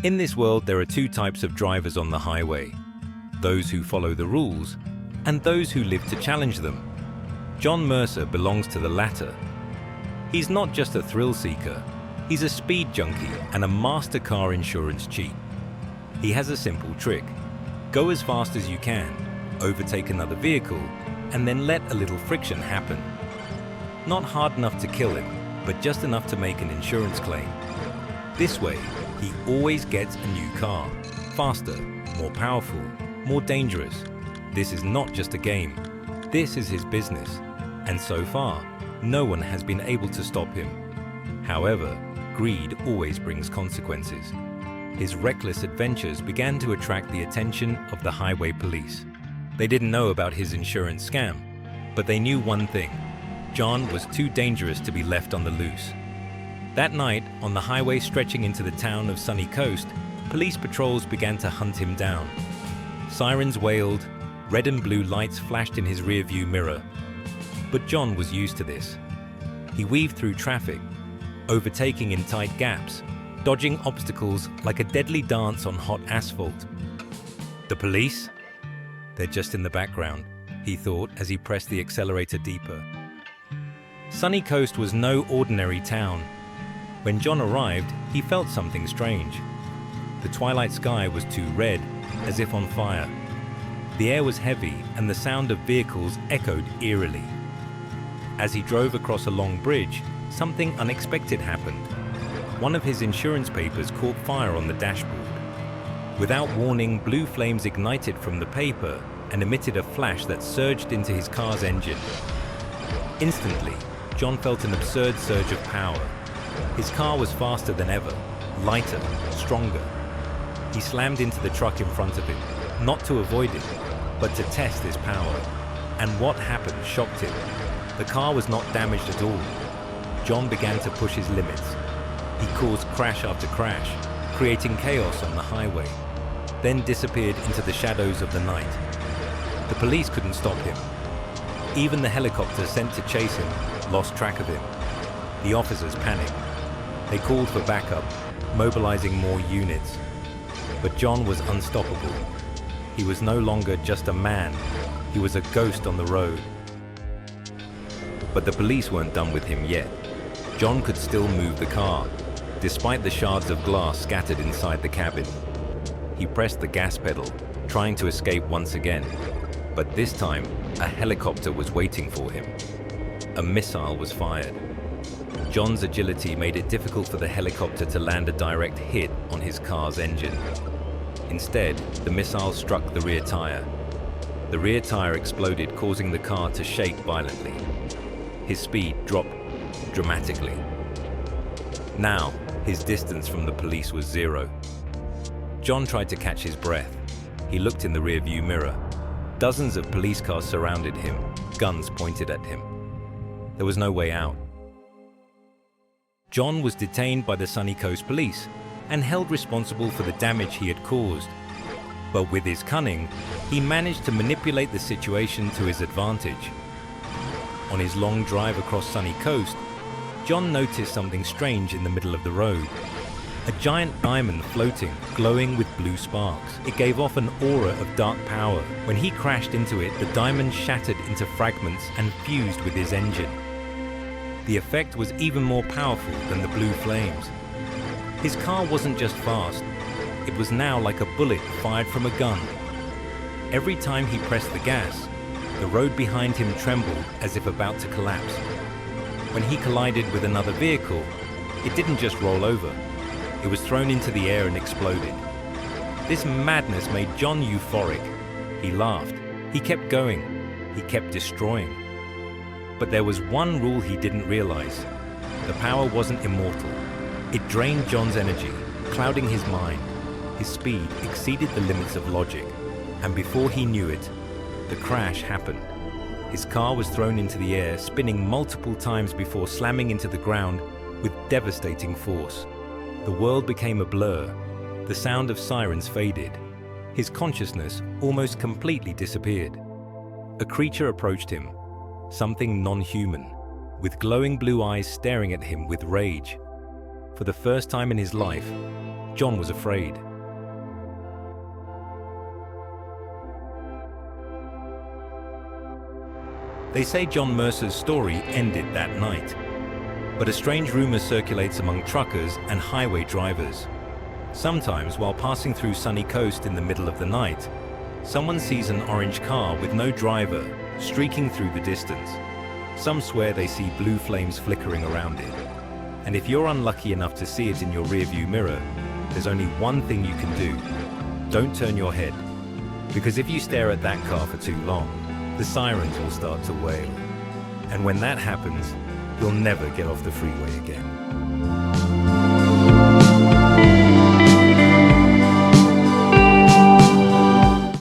In this world, there are two types of drivers on the highway: those who follow the rules and those who live to challenge them. John Mercer belongs to the latter. He's not just a thrill seeker, he's a speed junkie and a master car insurance cheat. He has a simple trick: go as fast as you can, overtake another vehicle, and then let a little friction happen. Not hard enough to kill him, but just enough to make an insurance claim. This way, he always gets a new car, faster, more powerful, more dangerous. This is not just a game. This is his business, and so far, no one has been able to stop him. However, greed always brings consequences. His reckless adventures began to attract the attention of the highway police. They didn't know about his insurance scam, but they knew one thing: John was too dangerous to be left on the loose. That night, on the highway stretching into the town of Sunney Coast, police patrols began to hunt him down. Sirens wailed, red and blue lights flashed in his rearview mirror. But John was used to this. He weaved through traffic, overtaking in tight gaps, dodging obstacles like a deadly dance on hot asphalt. The police? They're just in the background, he thought as he pressed the accelerator deeper. Sunney Coast was no ordinary town. When John arrived, he felt something strange. The twilight sky was too red, as if on fire. The air was heavy and the sound of vehicles echoed eerily. As he drove across a long bridge, something unexpected happened. One of his insurance papers caught fire on the dashboard. Without warning, blue flames ignited from the paper and emitted a flash that surged into his car's engine. Instantly, John felt an absurd surge of power. His car was faster than ever, lighter, stronger. He slammed into the truck in front of him, not to avoid it, but to test his power. And what happened shocked him. The car was not damaged at all. John began to push his limits. He caused crash after crash, creating chaos on the highway, then disappeared into the shadows of the night. The police couldn't stop him. Even the helicopter sent to chase him lost track of him. The officers panicked. They called for backup, mobilizing more units. But John was unstoppable. He was no longer just a man. He was a ghost on the road. But the police weren't done with him yet. John could still move the car, despite the shards of glass scattered inside the cabin. He pressed the gas pedal, trying to escape once again. But this time, a helicopter was waiting for him. A missile was fired. John's agility made it difficult for the helicopter to land a direct hit on his car's engine. Instead, the missile struck the rear tire. The rear tire exploded, causing the car to shake violently. His speed dropped dramatically. Now, his distance from the police was zero. John tried to catch his breath. He looked in the rearview mirror. Dozens of police cars surrounded him, guns pointed at him. There was no way out. John was detained by the Sunney Coast police and held responsible for the damage he had caused. But with his cunning, he managed to manipulate the situation to his advantage. On his long drive across Sunney Coast, John noticed something strange in the middle of the road. A giant diamond floating, glowing with blue sparks. It gave off an aura of dark power. When he crashed into it, the diamond shattered into fragments and fused with his engine. The effect was even more powerful than the blue flames. His car wasn't just fast, it was now like a bullet fired from a gun. Every time he pressed the gas, the road behind him trembled as if about to collapse. When he collided with another vehicle, it didn't just roll over. It was thrown into the air and exploded. This madness made John euphoric. He laughed. He kept going. He kept destroying. But there was one rule he didn't realize. The power wasn't immortal. It drained John's energy, clouding his mind. His speed exceeded the limits of logic. And before he knew it, the crash happened. His car was thrown into the air, spinning multiple times before slamming into the ground with devastating force. The world became a blur. The sound of sirens faded. His consciousness almost completely disappeared. A creature approached him, something non-human, with glowing blue eyes staring at him with rage. For the first time in his life, John was afraid. They say John Mercer's story ended that night, but a strange rumor circulates among truckers and highway drivers. Sometimes, while passing through Sunney Coast in the middle of the night, someone sees an orange car with no driver streaking through the distance. Some swear they see blue flames flickering around it. And if you're unlucky enough to see it in your rearview mirror, there's only one thing you can do. Don't turn your head, because if you stare at that car for too long, the sirens will start to wail. And when that happens, you'll never get off the freeway again.